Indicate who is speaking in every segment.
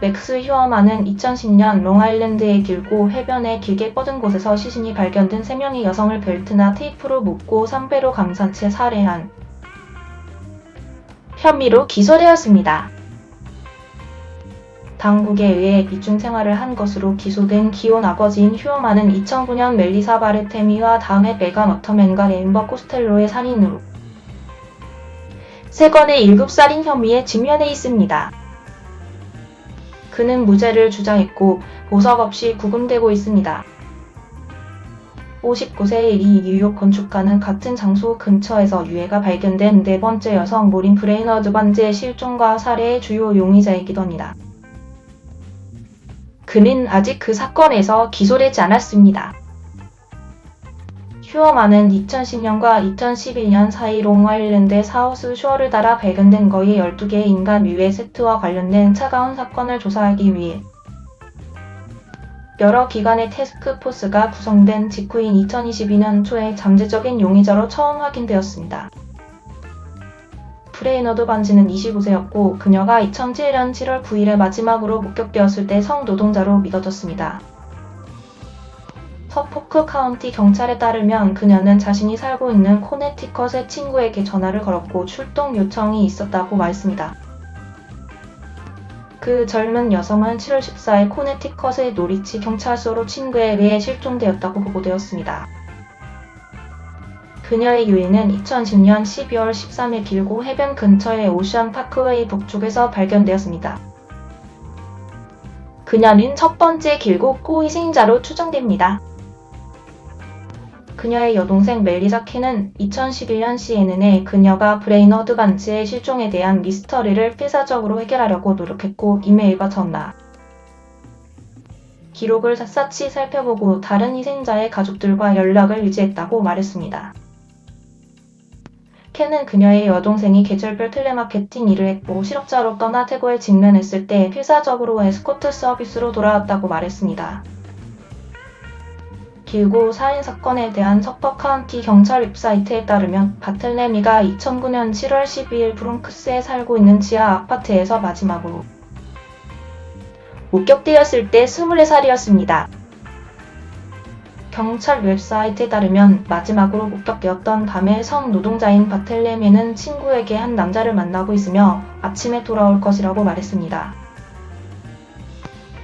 Speaker 1: 맥스 휴어만은 2010년 롱아일랜드의 길고 해변에 길게 뻗은 곳에서 시신이 발견된 3명의 여성을 벨트나 테이프로 묶고 상배로 감싼 채 살해한 혐의로 기소되었습니다. 당국에 의해 이중 생활을 한 것으로 기소된 기혼 아버지인 휴어만은 2009년 멜리사 바르테미와 다음해 메간 워터맨과 앰버 코스텔로의 살인으로 3건의 1급살인 혐의에 직면해 있습니다. 그는 무죄를 주장했고 보석 없이 구금되고 있습니다. 59세의 리 뉴욕 건축가는 같은 장소 근처에서 유해가 발견된 4번째 여성 모린 브레이너드 반지의 실종과 살해의 주요 용의자이기도 합니다. 그는 아직 그 사건에서 기소되지 않았습니다. 휴어만은 2010년과 2011년 사이 롱아일랜드의 사우스 쇼어를 따라 발견된 거의 12개의 인간 유해 세트와 관련된 차가운 사건을 조사하기 위해 여러 기관의 태스크포스가 구성된 직후인 2022년 초에 잠재적인 용의자로 처음 확인되었습니다. 브레이너드 반지는 25세였고 그녀가 2007년 7월 9일에 마지막으로 목격되었을 때 성노동자로 믿어졌습니다. 서포크 카운티 경찰에 따르면 그녀는 자신이 살고 있는 코네티컷의 친구에게 전화를 걸었고 출동 요청이 있었다고 말했습니다. 그 젊은 여성은 7월 14일 코네티컷의 노리치 경찰서로 친구에 의해 실종되었다고 보고되었습니다. 그녀의 유해는 2010년 12월 13일 길고 해변 근처의 오션 파크웨이 북쪽에서 발견되었습니다. 그녀는 첫 번째 길고 희생자로 추정됩니다. 그녀의 여동생 멜리사 캔은 2011년 CNN에 그녀가 브레이너드 반지의 실종에 대한 미스터리를 필사적으로 해결하려고 노력했고 이메일과 전화, 기록을 샅샅이 살펴보고 다른 희생자의 가족들과 연락을 유지했다고 말했습니다. 캔은 그녀의 여동생이 계절별 텔레마케팅 일을 했고 실업자로 떠나 태고에 직면했을 때 필사적으로 에스코트 서비스로 돌아왔다고 말했습니다. 길고 살인 사건에 대한 서퍼 카운티 경찰 웹사이트에 따르면 바틀레미가 2009년 7월 12일 브롱크스에 살고 있는 지하 아파트에서 마지막으로 목격되었을 때 24살이었습니다. 경찰 웹사이트에 따르면 마지막으로 목격되었던 밤에 성노동자인 바틀레미는 친구에게 한 남자를 만나고 있으며 아침에 돌아올 것이라고 말했습니다.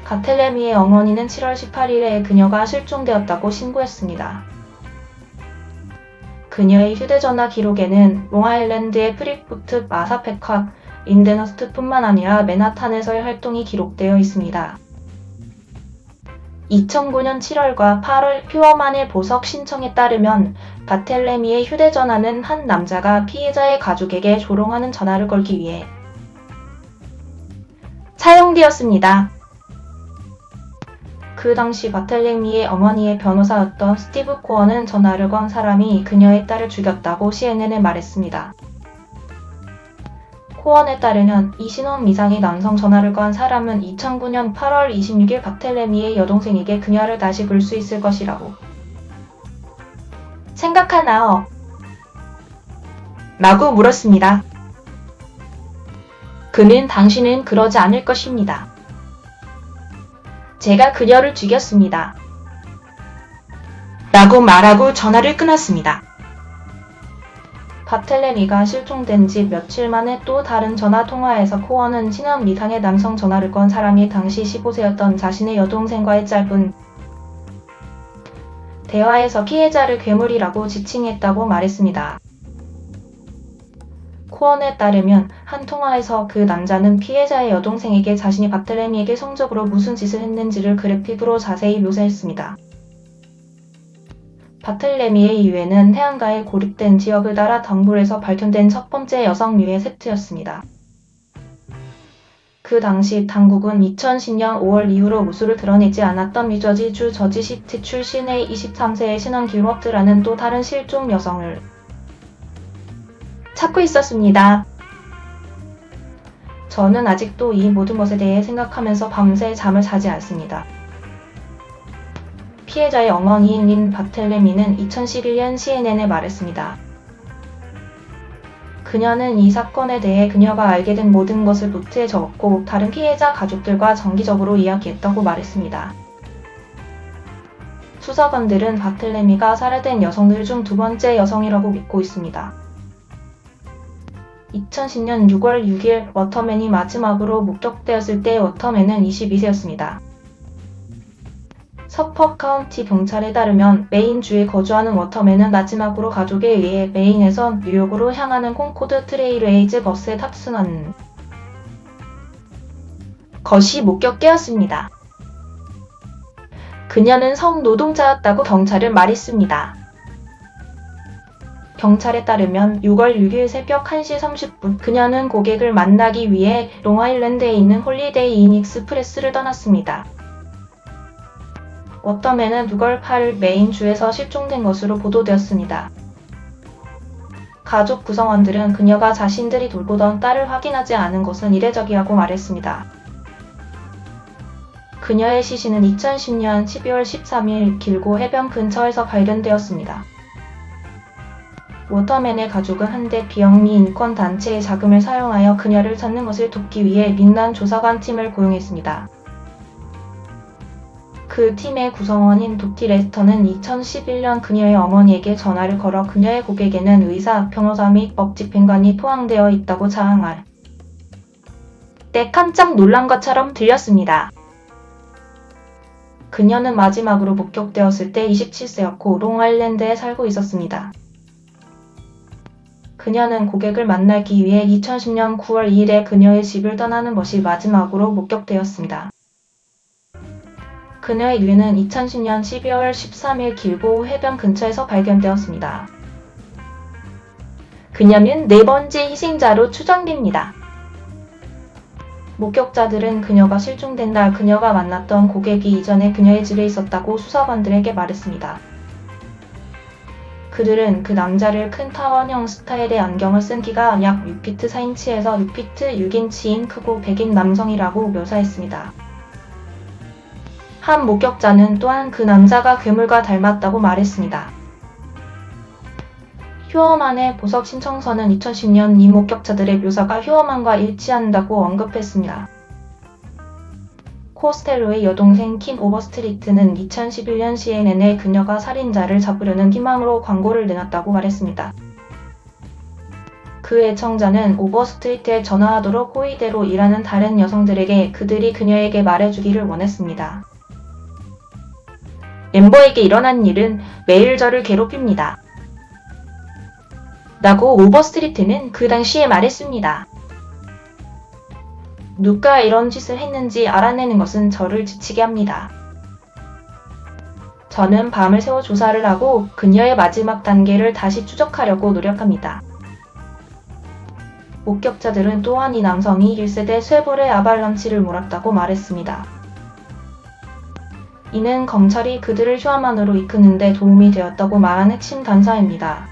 Speaker 1: 바틀레미의 어머니는 7월 18일에 그녀가 실종되었다고 신고했습니다. 그녀의 휴대전화 기록에는 롱아일랜드의 프리푸트 마사페카 인데너스트뿐만 아니라 맨하탄에서의 활동이 기록되어 있습니다. 2009년 7월과 8월 휴어만의 보석 신청에 따르면 바텔레미의 휴대전화는 한 남자가 피해자의 가족에게 조롱하는 전화를 걸기 위해 사용되었습니다. 그 당시 바텔레미의 어머니의 변호사였던 스티브 코어는 전화를 건 사람이 그녀의 딸을 죽였다고 CNN에 말했습니다. 코언에 따르면 이 신원 미상의 남성 전화를 건 사람은 2009년 8월 26일 바텔레미의 여동생에게 그녀를 다시 볼 수 있을 것이라고 생각하나요? 라고 물었습니다. 그는 당신은 그러지 않을 것입니다. 제가 그녀를 죽였습니다. 라고 말하고 전화를 끊었습니다. 바텔레미가 실종된 지 며칠 만에 또 다른 전화통화에서 코어는 신원 미상의 남성 전화를 건 사람이 당시 15세였던 자신의 여동생과의 짧은 대화에서 피해자를 괴물이라고 지칭했다고 말했습니다. 코언에 따르면 한 통화에서 그 남자는 피해자의 여동생에게 자신이 바텔레미에게 성적으로 무슨 짓을 했는지를 그래픽으로 자세히 묘사했습니다. 바텔레미의 유해는 해안가의 고립된 지역을 따라 덤불에서 발견된 첫 번째 여성 유해 세트였습니다. 그 당시 당국은 2010년 5월 이후로 무술을 드러내지 않았던 뉴저지주 저지시티 출신의 23세의 신원 기록드라는 또 다른 실종 여성을 찾고 있었습니다. 저는 아직도 이 모든 것에 대해 생각하면서 밤새 잠을 자지 않습니다. 피해자의 어머니인 린 바텔레미는 2011년 CNN에 말했습니다. 그녀는 이 사건에 대해 그녀가 알게 된 모든 것을 노트에 적었고 다른 피해자 가족들과 정기적으로 이야기했다고 말했습니다. 수사관들은 바틀레미가 살해된 여성들 중 두 번째 여성이라고 믿고 있습니다. 2010년 6월 6일 워터맨이 마지막으로 목격되었을 때 워터맨은 22세였습니다. 서퍼 카운티 경찰에 따르면 메인주에 거주하는 워터맨은 마지막으로 가족에 의해 메인에서 뉴욕으로 향하는 콘코드 트레일웨이즈 버스에 탑승한 것이 목격되었습니다. 그녀는 성노동자였다고 경찰은 말했습니다. 경찰에 따르면 6월 6일 새벽 1시 30분 그녀는 고객을 만나기 위해 롱아일랜드에 있는 홀리데이 인 익스프레스를 떠났습니다. 워터맨은 6월 8일 메인주에서 실종된 것으로 보도되었습니다. 가족 구성원들은 그녀가 자신들이 돌보던 딸을 확인하지 않은 것은 이례적이라고 말했습니다. 그녀의 시신은 2010년 12월 13일 길고 해변 근처에서 발견되었습니다. 워터맨의 가족은 한때 비영리 인권단체의 자금을 사용하여 그녀를 찾는 것을 돕기 위해 민간 조사관 팀을 고용했습니다. 그 팀의 구성원인 도티 레스터는 2011년 그녀의 어머니에게 전화를 걸어 그녀의 고객에는 의사, 변호사 및 법집행관이 포함되어 있다고 자랑할 때 깜짝 놀란 것처럼 들렸습니다. 그녀는 마지막으로 목격되었을 때 27세였고 롱아일랜드에 살고 있었습니다. 그녀는 고객을 만나기 위해 2010년 9월 2일에 그녀의 집을 떠나는 것이 마지막으로 목격되었습니다. 그녀의 유해는 2010년 12월 13일 길고 해변 근처에서 발견되었습니다. 그녀는 네 번째 희생자로 추정됩니다. 목격자들은 그녀가 실종된 날 그녀가 만났던 고객이 이전에 그녀의 집에 있었다고 수사관들에게 말했습니다. 그들은 그 남자를 큰 타원형 스타일의 안경을 쓴 키가 약 6피트 4인치에서 6피트 6인치인 크고 백인 남성이라고 묘사했습니다. 한 목격자는 또한 그 남자가 괴물과 닮았다고 말했습니다. 휴어만의 보석 신청서는 2010년 이 목격자들의 묘사가 휴어만과 일치한다고 언급했습니다. 코스텔로의 여동생 킴 오버스트리트는 2011년 CNN에 그녀가 살인자를 잡으려는 희망으로 광고를 내놨다고 말했습니다. 그 애청자는 오버스트리트에 전화하도록 호의대로 일하는 다른 여성들에게 그들이 그녀에게 말해주기를 원했습니다. 멤버에게 일어난 일은 매일 저를 괴롭힙니다. 라고 오버스트리트는 그 당시에 말했습니다. 누가 이런 짓을 했는지 알아내는 것은 저를 지치게 합니다. 저는 밤을 새워 조사를 하고 그녀의 마지막 단계를 다시 추적하려고 노력합니다. 목격자들은 또한 이 남성이 1세대 쇠불의 아발란치를 몰았다고 말했습니다. 이는 검찰이 그들을 휴화만으로 이끄는 데 도움이 되었다고 말한 핵심 단서입니다.